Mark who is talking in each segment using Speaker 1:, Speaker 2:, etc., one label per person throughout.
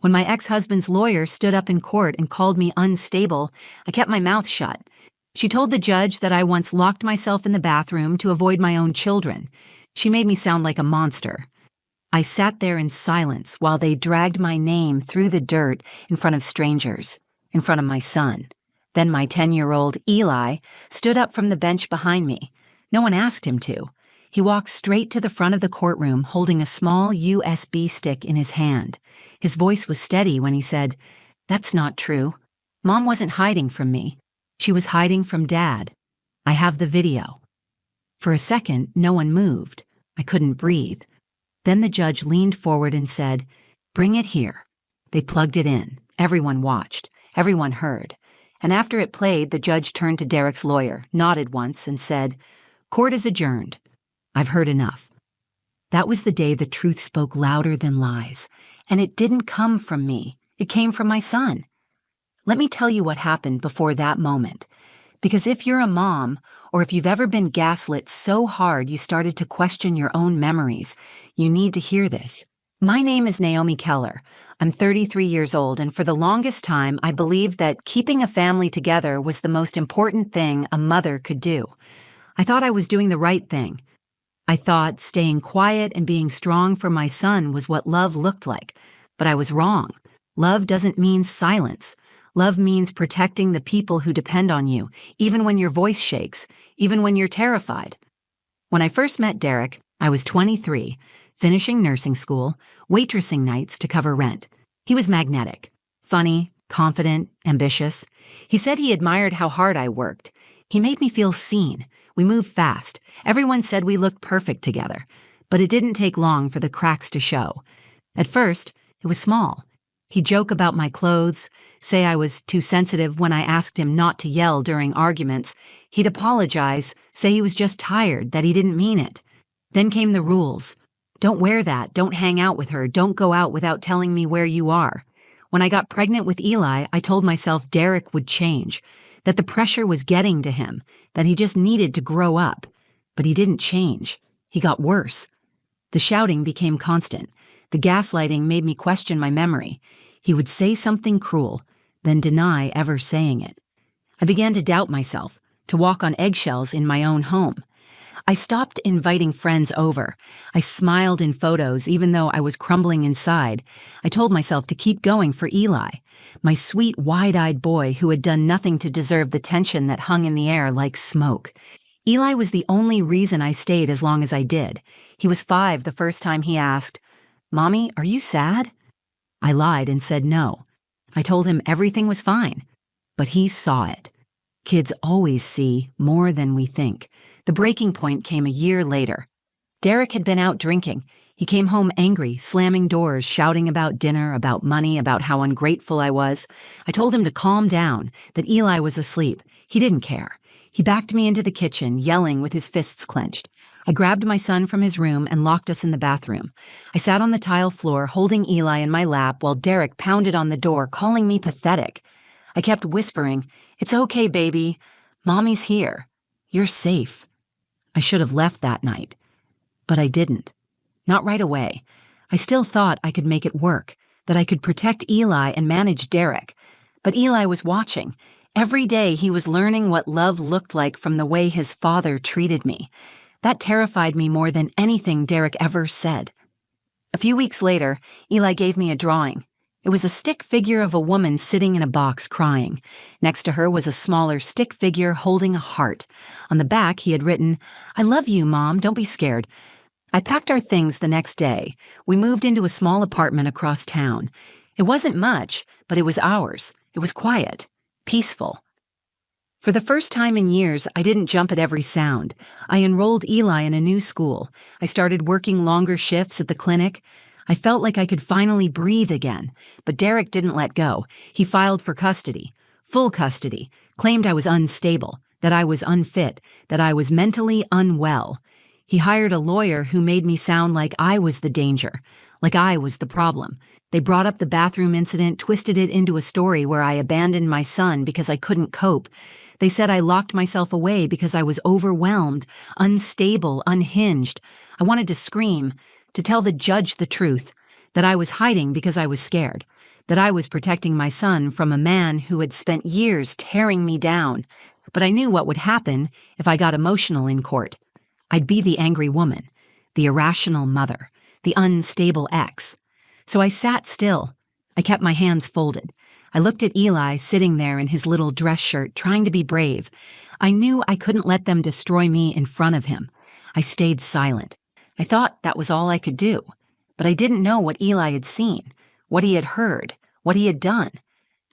Speaker 1: When my ex-husband's lawyer stood up in court and called me unstable, I kept my mouth shut. She told the judge that I once locked myself in the bathroom to avoid my own children. She made me sound like a monster. I sat there in silence while they dragged my name through the dirt in front of strangers, in front of my son. Then my 10-year-old Eli stood up from the bench behind me. No one asked him to. He walked straight to the front of the courtroom holding a small USB stick in his hand. His voice was steady when he said, "That's not true. Mom wasn't hiding from me. She was hiding from Dad. I have the video." For a second, no one moved. I couldn't breathe. Then the judge leaned forward and said, "Bring it here." They plugged it in. Everyone watched. Everyone heard. And after it played, the judge turned to Derek's lawyer, nodded once, and said, "Court is adjourned. I've heard enough." That was the day the truth spoke louder than lies. And it didn't come from me. It came from my son. Let me tell you what happened before that moment. Because if you're a mom, or if you've ever been gaslit so hard you started to question your own memories, you need to hear this. My name is Naomi Keller. I'm 33 years old, and for the longest time, I believed that keeping a family together was the most important thing a mother could do. I thought I was doing the right thing. I thought staying quiet and being strong for my son was what love looked like. But I was wrong. Love doesn't mean silence. Love means protecting the people who depend on you, even when your voice shakes, even when you're terrified. When I first met Derek, I was 23, finishing nursing school, waitressing nights to cover rent. He was magnetic, funny, confident, ambitious. He said he admired how hard I worked. He made me feel seen. We moved fast. Everyone said we looked perfect together. But it didn't take long for the cracks to show. At first, it was small. He'd joke about my clothes, say I was too sensitive when I asked him not to yell during arguments. He'd apologize, say he was just tired, that he didn't mean it. Then came the rules. Don't wear that, don't hang out with her, don't go out without telling me where you are. When I got pregnant with Eli, I told myself Derek would change, that the pressure was getting to him, that he just needed to grow up. But he didn't change. He got worse. The shouting became constant. The gaslighting made me question my memory. He would say something cruel, then deny ever saying it. I began to doubt myself, to walk on eggshells in my own home. I stopped inviting friends over. I smiled in photos even though I was crumbling inside. I told myself to keep going for Eli, my sweet, wide-eyed boy who had done nothing to deserve the tension that hung in the air like smoke. Eli was the only reason I stayed as long as I did. He was 5 the first time he asked, "Mommy, are you sad?" I lied and said no. I told him everything was fine, but he saw it. Kids always see more than we think. The breaking point came a year later. Derek had been out drinking. He came home angry, slamming doors, shouting about dinner, about money, about how ungrateful I was. I told him to calm down, that Eli was asleep. He didn't care. He backed me into the kitchen, yelling with his fists clenched. I grabbed my son from his room and locked us in the bathroom. I sat on the tile floor, holding Eli in my lap while Derek pounded on the door, calling me pathetic. I kept whispering, "It's okay, baby. Mommy's here. You're safe." I should have left that night. But I didn't. Not right away. I still thought I could make it work, that I could protect Eli and manage Derek. But Eli was watching. Every day he was learning what love looked like from the way his father treated me. That terrified me more than anything Derek ever said. A few weeks later, Eli gave me a drawing. It was a stick figure of a woman sitting in a box crying. Next to her was a smaller stick figure holding a heart. On the back, he had written, "I love you, Mom, don't be scared." I packed our things the next day. We moved into a small apartment across town. It wasn't much, but it was ours. It was quiet, peaceful. For the first time in years, I didn't jump at every sound. I enrolled Eli in a new school. I started working longer shifts at the clinic. I felt like I could finally breathe again, but Derek didn't let go. He filed for custody, full custody, claimed I was unstable, that I was unfit, that I was mentally unwell. He hired a lawyer who made me sound like I was the danger, like I was the problem. They brought up the bathroom incident, twisted it into a story where I abandoned my son because I couldn't cope. They said I locked myself away because I was overwhelmed, unstable, unhinged. I wanted to scream, to tell the judge the truth, that I was hiding because I was scared, that I was protecting my son from a man who had spent years tearing me down. But I knew what would happen if I got emotional in court. I'd be the angry woman, the irrational mother, the unstable ex. So I sat still. I kept my hands folded. I looked at Eli sitting there in his little dress shirt, trying to be brave. I knew I couldn't let them destroy me in front of him. I stayed silent. I thought that was all I could do. But I didn't know what Eli had seen, what he had heard, what he had done.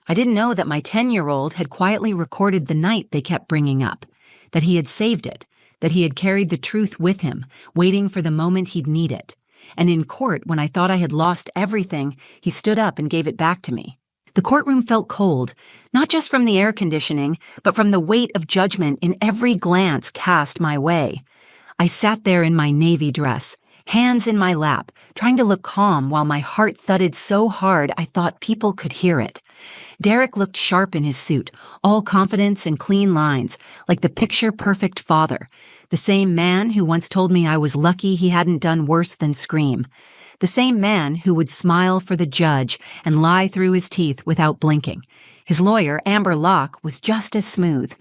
Speaker 1: I didn't know that my 10-year-old had quietly recorded the night they kept bringing up, that he had saved it, that he had carried the truth with him, waiting for the moment he'd need it. And in court, when I thought I had lost everything, he stood up and gave it back to me. The courtroom felt cold, not just from the air conditioning, but from the weight of judgment in every glance cast my way. I sat there in my navy dress, hands in my lap, trying to look calm while my heart thudded so hard I thought people could hear it. Derek looked sharp in his suit, all confidence and clean lines, like the picture-perfect father, the same man who once told me I was lucky he hadn't done worse than scream, the same man who would smile for the judge and lie through his teeth without blinking. His lawyer, Amber Locke, was just as smooth,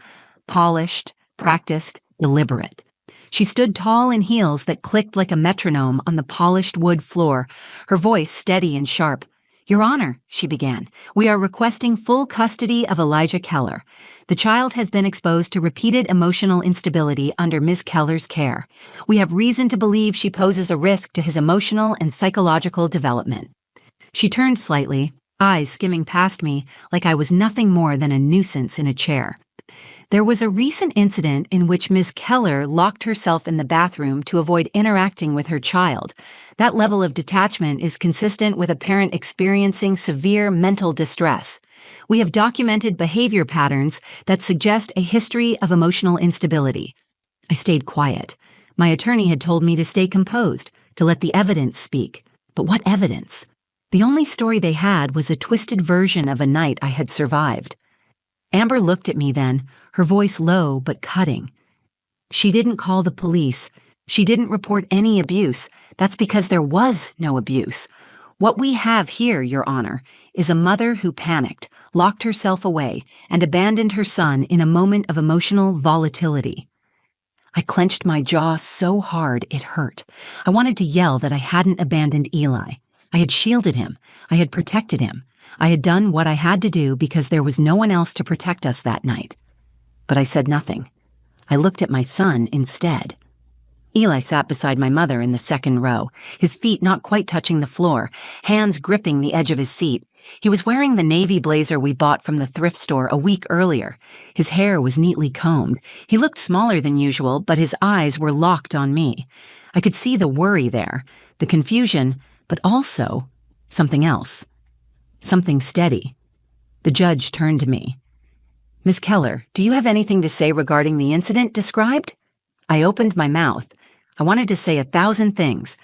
Speaker 1: polished, practiced, deliberate. She stood tall in heels that clicked like a metronome on the polished wood floor, her voice steady and sharp. "Your Honor," she began, "we are requesting full custody of Elijah Keller. The child has been exposed to repeated emotional instability under Ms. Keller's care. We have reason to believe she poses a risk to his emotional and psychological development." She turned slightly, eyes skimming past me like I was nothing more than a nuisance in a chair. There was a recent incident in which Ms. Keller locked herself in the bathroom to avoid interacting with her child. That level of detachment is consistent with a parent experiencing severe mental distress. We have documented behavior patterns that suggest a history of emotional instability. I stayed quiet. My attorney had told me to stay composed, to let the evidence speak. But what evidence? The only story they had was a twisted version of a night I had survived. Amber looked at me then, her voice low but cutting. "She didn't call the police. She didn't report any abuse. That's because there was no abuse. What we have here, Your Honor, is a mother who panicked, locked herself away, and abandoned her son in a moment of emotional volatility." I clenched my jaw so hard it hurt. I wanted to yell that I hadn't abandoned Eli. I had shielded him. I had protected him. I had done what I had to do because there was no one else to protect us that night. But I said nothing. I looked at my son instead. Eli sat beside my mother in the second row, his feet not quite touching the floor, hands gripping the edge of his seat. He was wearing the navy blazer we bought from the thrift store a week earlier. His hair was neatly combed. He looked smaller than usual, but his eyes were locked on me. I could see the worry there, the confusion, but also something else. Something steady. The judge turned to me. "Ms. Keller, do you have anything to say regarding the incident described?" I opened my mouth. I wanted to say 1,000 things.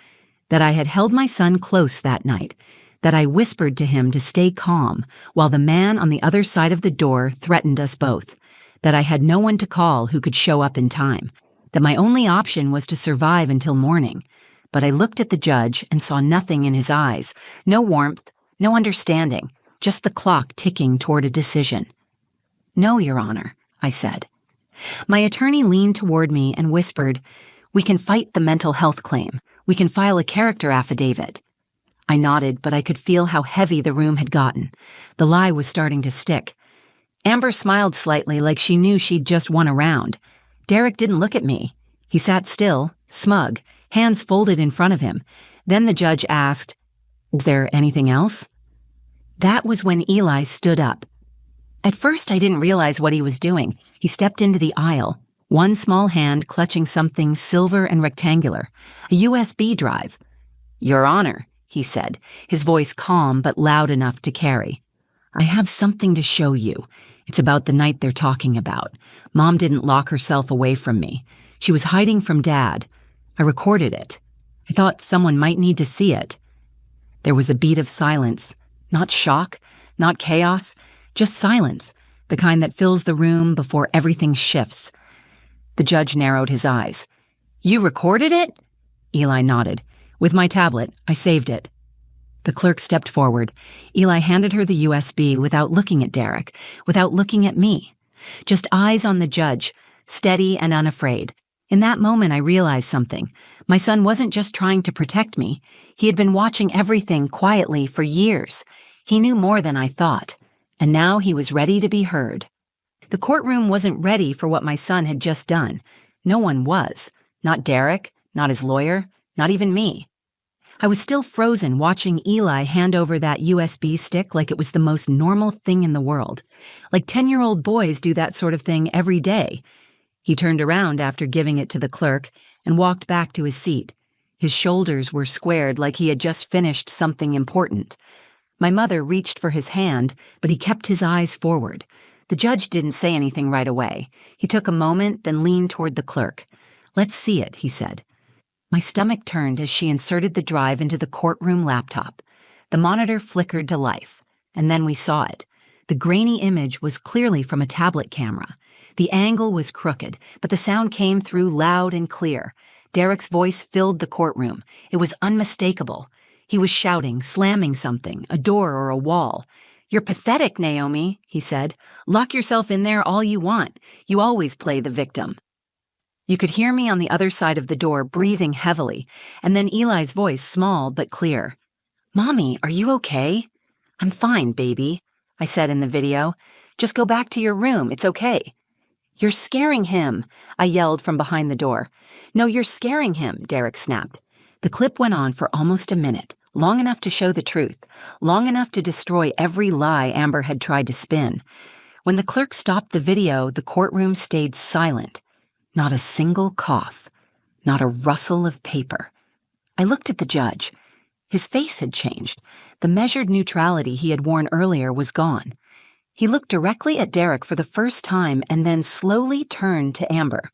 Speaker 1: That I had held my son close that night. That I whispered to him to stay calm while the man on the other side of the door threatened us both. That I had no one to call who could show up in time. That my only option was to survive until morning. But I looked at the judge and saw nothing in his eyes. No warmth. No understanding, just the clock ticking toward a decision. "No, Your Honor," I said. My attorney leaned toward me and whispered, "We can fight the mental health claim. We can file a character affidavit." I nodded, but I could feel how heavy the room had gotten. The lie was starting to stick. Amber smiled slightly like she knew she'd just won a round. Derek didn't look at me. He sat still, smug, hands folded in front of him. Then the judge asked, "Is there anything else?" That was when Eli stood up. At first, I didn't realize what he was doing. He stepped into the aisle, one small hand clutching something silver and rectangular, a USB drive. "Your Honor," he said, his voice calm but loud enough to carry. "I have something to show you. It's about the night they're talking about. Mom didn't lock herself away from me. She was hiding from Dad. I recorded it. I thought someone might need to see it." There was a beat of silence. Not shock, not chaos, just silence, the kind that fills the room before everything shifts. The judge narrowed his eyes. "You recorded it?" Eli nodded. "With my tablet, I saved it." The clerk stepped forward. Eli handed her the USB without looking at Derek, without looking at me. Just eyes on the judge, steady and unafraid. In that moment, I realized something. My son wasn't just trying to protect me. He had been watching everything quietly for years. He knew more than I thought. And now he was ready to be heard. The courtroom wasn't ready for what my son had just done. No one was. Not Derek, not his lawyer, not even me. I was still frozen watching Eli hand over that USB stick like it was the most normal thing in the world. Like 10-year-old boys do that sort of thing every day. He turned around after giving it to the clerk and walked back to his seat. His shoulders were squared like he had just finished something important. My mother reached for his hand, but he kept his eyes forward. The judge didn't say anything right away. He took a moment, then leaned toward the clerk. "Let's see it," he said. My stomach turned as she inserted the drive into the courtroom laptop. The monitor flickered to life, and then we saw it. The grainy image was clearly from a tablet camera. The angle was crooked, but the sound came through loud and clear. Derek's voice filled the courtroom. It was unmistakable. He was shouting, slamming something, a door or a wall. "You're pathetic, Naomi," he said. "Lock yourself in there all you want. You always play the victim." You could hear me on the other side of the door breathing heavily, and then Eli's voice small but clear. "Mommy, are you okay?" "I'm fine, baby," I said in the video. "Just go back to your room. It's okay." "You're scaring him," I yelled from behind the door. "No, you're scaring him," Derek snapped. The clip went on for almost a minute, long enough to show the truth, long enough to destroy every lie Amber had tried to spin. When the clerk stopped the video, the courtroom stayed silent. Not a single cough, not a rustle of paper. I looked at the judge. His face had changed. The measured neutrality he had worn earlier was gone. He looked directly at Derek for the first time and then slowly turned to Amber.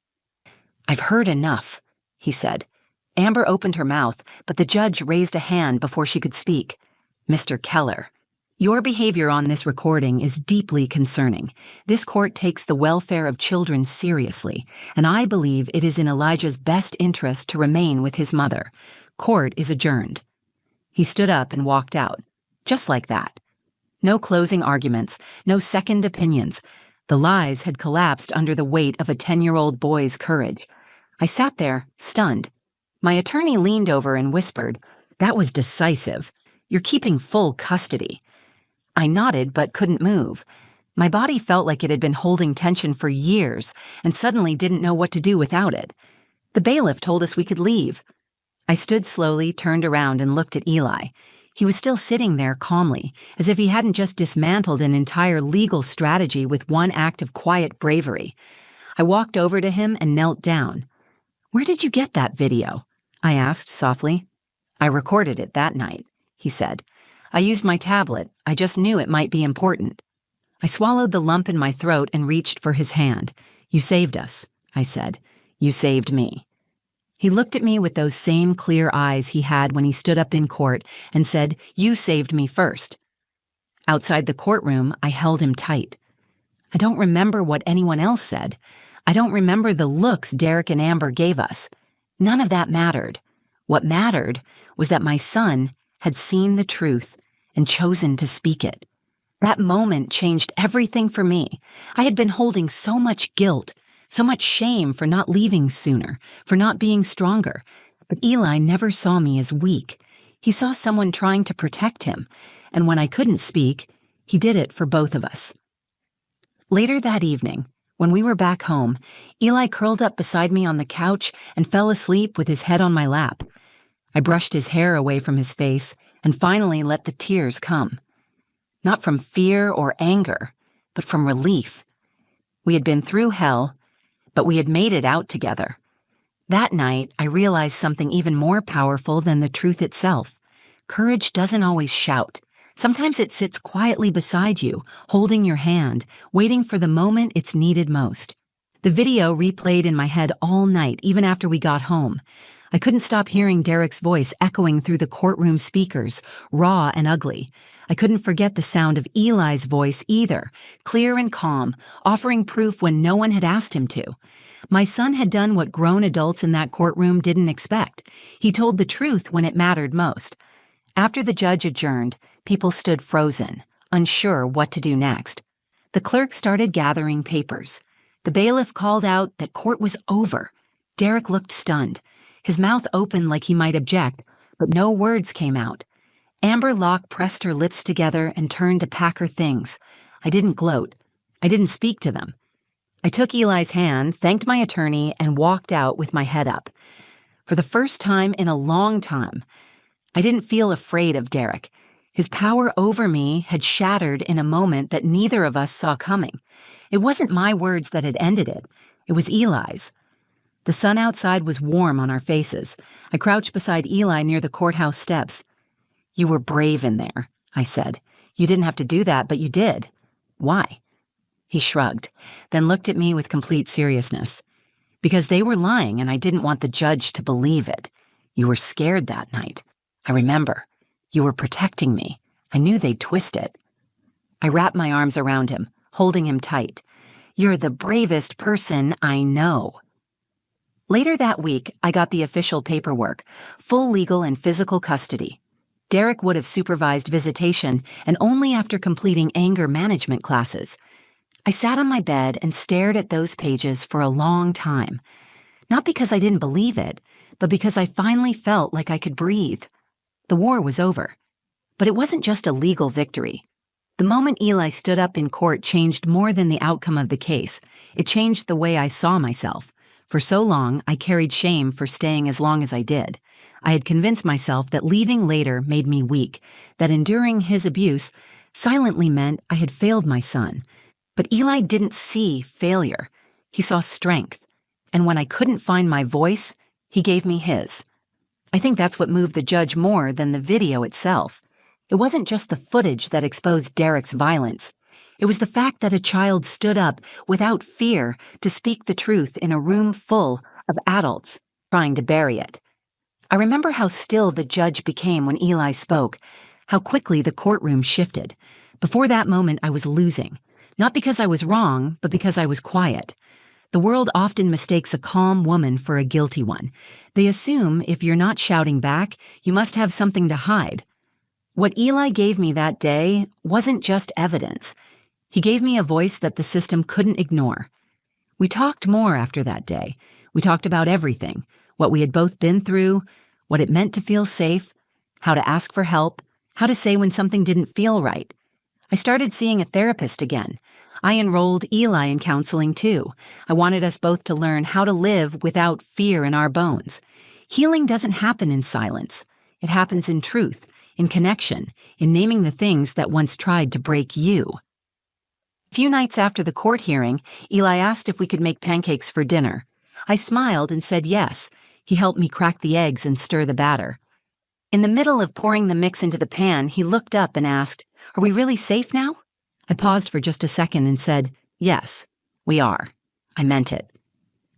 Speaker 1: "I've heard enough," he said. Amber opened her mouth, but the judge raised a hand before she could speak. "Mr. Keller, your behavior on this recording is deeply concerning. This court takes the welfare of children seriously, and I believe it is in Elijah's best interest to remain with his mother. Court is adjourned." He stood up and walked out, just like that. No closing arguments, no second opinions. The lies had collapsed under the weight of a 10-year-old boy's courage. I sat there, stunned. My attorney leaned over and whispered, "That was decisive. You're keeping full custody." I nodded but couldn't move. My body felt like it had been holding tension for years and suddenly didn't know what to do without it. The bailiff told us we could leave. I stood slowly, turned around, and looked at Eli. He was still sitting there calmly, as if he hadn't just dismantled an entire legal strategy with one act of quiet bravery. I walked over to him and knelt down. "Where did you get that video?" I asked softly. "I recorded it that night," he said. "I used my tablet. I just knew it might be important." I swallowed the lump in my throat and reached for his hand. "You saved us," I said. "You saved me." He looked at me with those same clear eyes he had when he stood up in court and said, "You saved me first." Outside the courtroom, I held him tight. I don't remember what anyone else said. I don't remember the looks Derek and Amber gave us. None of that mattered. What mattered was that my son had seen the truth and chosen to speak it. That moment changed everything for me. I had been holding so much guilt, so much shame for not leaving sooner, for not being stronger. But Eli never saw me as weak. He saw someone trying to protect him, and when I couldn't speak, he did it for both of us. Later that evening, when we were back home, Eli curled up beside me on the couch and fell asleep with his head on my lap. I brushed his hair away from his face and finally let the tears come. Not from fear or anger, but from relief. We had been through hell, but we had made it out together. That night, I realized something even more powerful than the truth itself. Courage doesn't always shout. Sometimes it sits quietly beside you, holding your hand, waiting for the moment it's needed most. The video replayed in my head all night, even after we got home. I couldn't stop hearing Derek's voice echoing through the courtroom speakers, raw and ugly. I couldn't forget the sound of Eli's voice either, clear and calm, offering proof when no one had asked him to. My son had done what grown adults in that courtroom didn't expect. He told the truth when it mattered most. After the judge adjourned, people stood frozen, unsure what to do next. The clerk started gathering papers. The bailiff called out that court was over. Derek looked stunned. His mouth opened like he might object, but no words came out. Amber Locke pressed her lips together and turned to pack her things. I didn't gloat. I didn't speak to them. I took Eli's hand, thanked my attorney, and walked out with my head up. For the first time in a long time, I didn't feel afraid of Derek. His power over me had shattered in a moment that neither of us saw coming. It wasn't my words that had ended it. It was Eli's. The sun outside was warm on our faces. I crouched beside Eli near the courthouse steps. "You were brave in there," I said. "You didn't have to do that, but you did. Why?" He shrugged, then looked at me with complete seriousness. "Because they were lying and I didn't want the judge to believe it. You were scared that night. I remember. You were protecting me. I knew they'd twist it." I wrapped my arms around him, holding him tight. "You're the bravest person I know." Later that week, I got the official paperwork, full legal and physical custody. Derek would have supervised visitation, and only after completing anger management classes. I sat on my bed and stared at those pages for a long time. Not because I didn't believe it, but because I finally felt like I could breathe. The war was over. But it wasn't just a legal victory. The moment Eli stood up in court changed more than the outcome of the case. It changed the way I saw myself. For so long, I carried shame for staying as long as I did. I had convinced myself that leaving later made me weak, that enduring his abuse silently meant I had failed my son. But Eli didn't see failure. He saw strength. And when I couldn't find my voice, he gave me his. I think that's what moved the judge more than the video itself. It wasn't just the footage that exposed Derek's violence. It was the fact that a child stood up without fear to speak the truth in a room full of adults trying to bury it. I remember how still the judge became when Eli spoke, how quickly the courtroom shifted. Before that moment, I was losing. Not because I was wrong, but because I was quiet. The world often mistakes a calm woman for a guilty one. They assume if you're not shouting back, you must have something to hide. What Eli gave me that day wasn't just evidence. He gave me a voice that the system couldn't ignore. We talked more after that day. We talked about everything, what we had both been through, what it meant to feel safe, how to ask for help, how to say when something didn't feel right. I started seeing a therapist again. I enrolled Eli in counseling too. I wanted us both to learn how to live without fear in our bones. Healing doesn't happen in silence. It happens in truth, in connection, in naming the things that once tried to break you. A few nights after the court hearing, Eli asked if we could make pancakes for dinner. I smiled and said yes. He helped me crack the eggs and stir the batter. In the middle of pouring the mix into the pan, he looked up and asked, "Are we really safe now?" I paused for just a second and said, "Yes, we are." I meant it.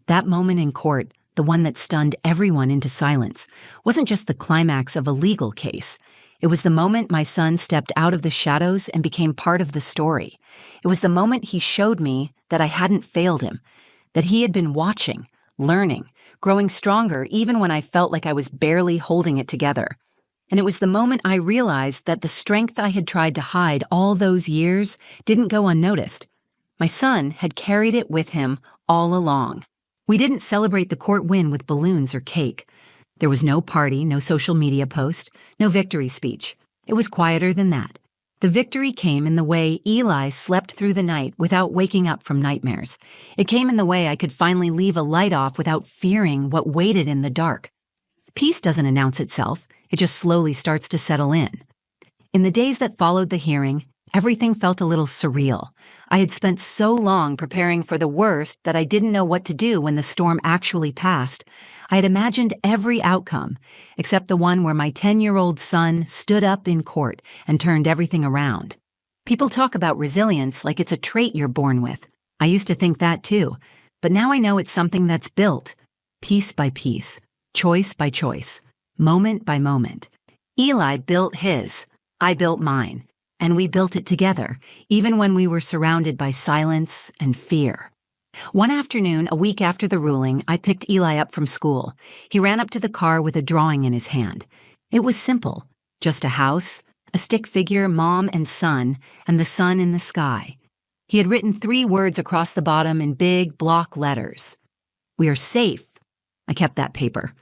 Speaker 1: That moment in court, the one that stunned everyone into silence, wasn't just the climax of a legal case. It was the moment my son stepped out of the shadows and became part of the story. It was the moment he showed me that I hadn't failed him, that he had been watching, learning, growing stronger even when I felt like I was barely holding it together. And it was the moment I realized that the strength I had tried to hide all those years didn't go unnoticed. My son had carried it with him all along. We didn't celebrate the court win with balloons or cake. There was no party, no social media post, no victory speech. It was quieter than that. The victory came in the way Eli slept through the night without waking up from nightmares. It came in the way I could finally leave a light off without fearing what waited in the dark. Peace doesn't announce itself. It just slowly starts to settle in. In the days that followed the hearing, everything felt a little surreal. I had spent so long preparing for the worst that I didn't know what to do when the storm actually passed. I had imagined every outcome, except the one where my 10-year-old son stood up in court and turned everything around. People talk about resilience like it's a trait you're born with. I used to think that too, but now I know it's something that's built, piece by piece, choice by choice, moment by moment. Eli built his, I built mine, and we built it together, even when we were surrounded by silence and fear. One afternoon, a week after the ruling, I picked Eli up from school. He ran up to the car with a drawing in his hand. It was simple, Just a house, a stick figure, mom and son, and the sun in the sky. He had written 3 words across the bottom in big block letters. "We are safe." I kept that paper.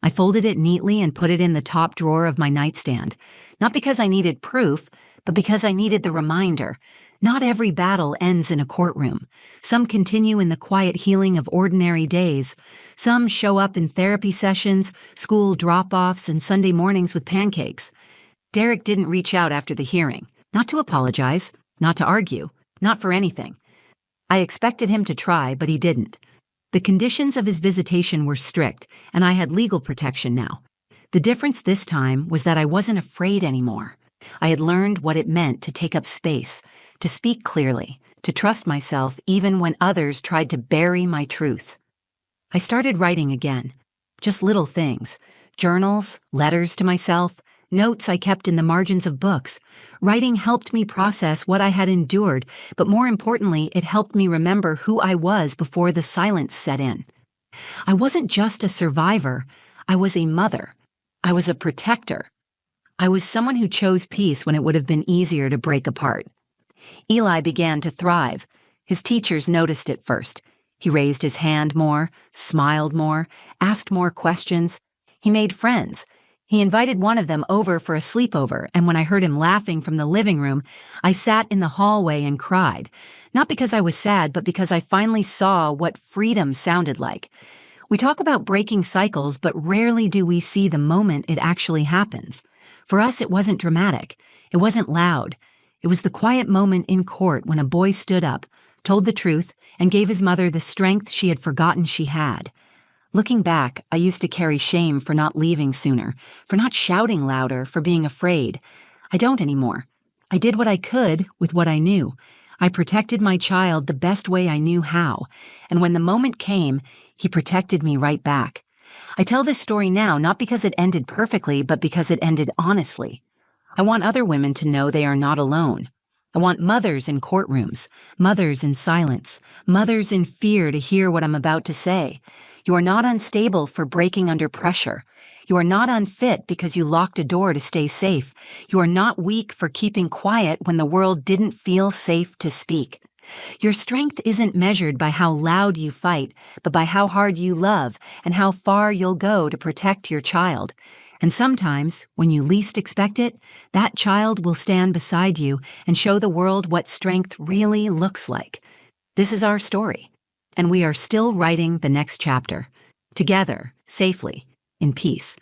Speaker 1: I folded it neatly and put it in the top drawer of my nightstand, not because I needed proof, but because I needed the reminder. Not every battle ends in a courtroom. Some continue in the quiet healing of ordinary days. Some show up in therapy sessions, school drop-offs, and Sunday mornings with pancakes. Derek didn't reach out after the hearing, not to apologize, not to argue, not for anything. I expected him to try, but he didn't. The conditions of his visitation were strict, and I had legal protection now. The difference this time was that I wasn't afraid anymore. I had learned what it meant to take up space, to speak clearly, to trust myself even when others tried to bury my truth. I started writing again. Just little things. Journals, letters to myself, notes I kept in the margins of books. Writing helped me process what I had endured, but more importantly, it helped me remember who I was before the silence set in. I wasn't just a survivor. I was a mother. I was a protector. I was someone who chose peace when it would have been easier to break apart. Eli began to thrive. His teachers noticed it first. He raised his hand more, smiled more, asked more questions. He made friends. He invited one of them over for a sleepover, and when I heard him laughing from the living room, I sat in the hallway and cried. Not because I was sad, but because I finally saw what freedom sounded like. We talk about breaking cycles, but rarely do we see the moment it actually happens. For us, it wasn't dramatic. It wasn't loud. It was the quiet moment in court when a boy stood up, told the truth, and gave his mother the strength she had forgotten she had. Looking back, I used to carry shame for not leaving sooner, for not shouting louder, for being afraid. I don't anymore. I did what I could with what I knew. I protected my child the best way I knew how, and when the moment came, he protected me right back. I tell this story now not because it ended perfectly, but because it ended honestly. I want other women to know they are not alone. I want mothers in courtrooms, mothers in silence, mothers in fear to hear what I'm about to say. You are not unstable for breaking under pressure. You are not unfit because you locked a door to stay safe. You are not weak for keeping quiet when the world didn't feel safe to speak. Your strength isn't measured by how loud you fight, but by how hard you love and how far you'll go to protect your child. And sometimes, when you least expect it, that child will stand beside you and show the world what strength really looks like. This is our story, and we are still writing the next chapter, together, safely, in peace.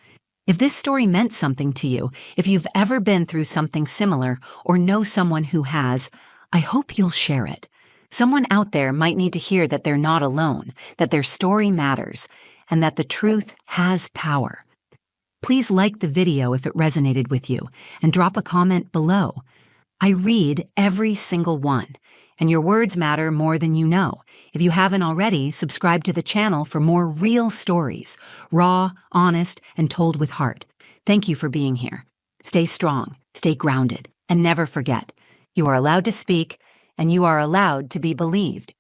Speaker 1: If this story meant something to you, if you've ever been through something similar or know someone who has, I hope you'll share it. Someone out there might need to hear that they're not alone, that their story matters, and that the truth has power. Please like the video if it resonated with you, and drop a comment below. I read every single one, and your words matter more than you know. If you haven't already, subscribe to the channel for more real stories, raw, honest, and told with heart. Thank you for being here. Stay strong, stay grounded, and never forget, you are allowed to speak, and you are allowed to be believed.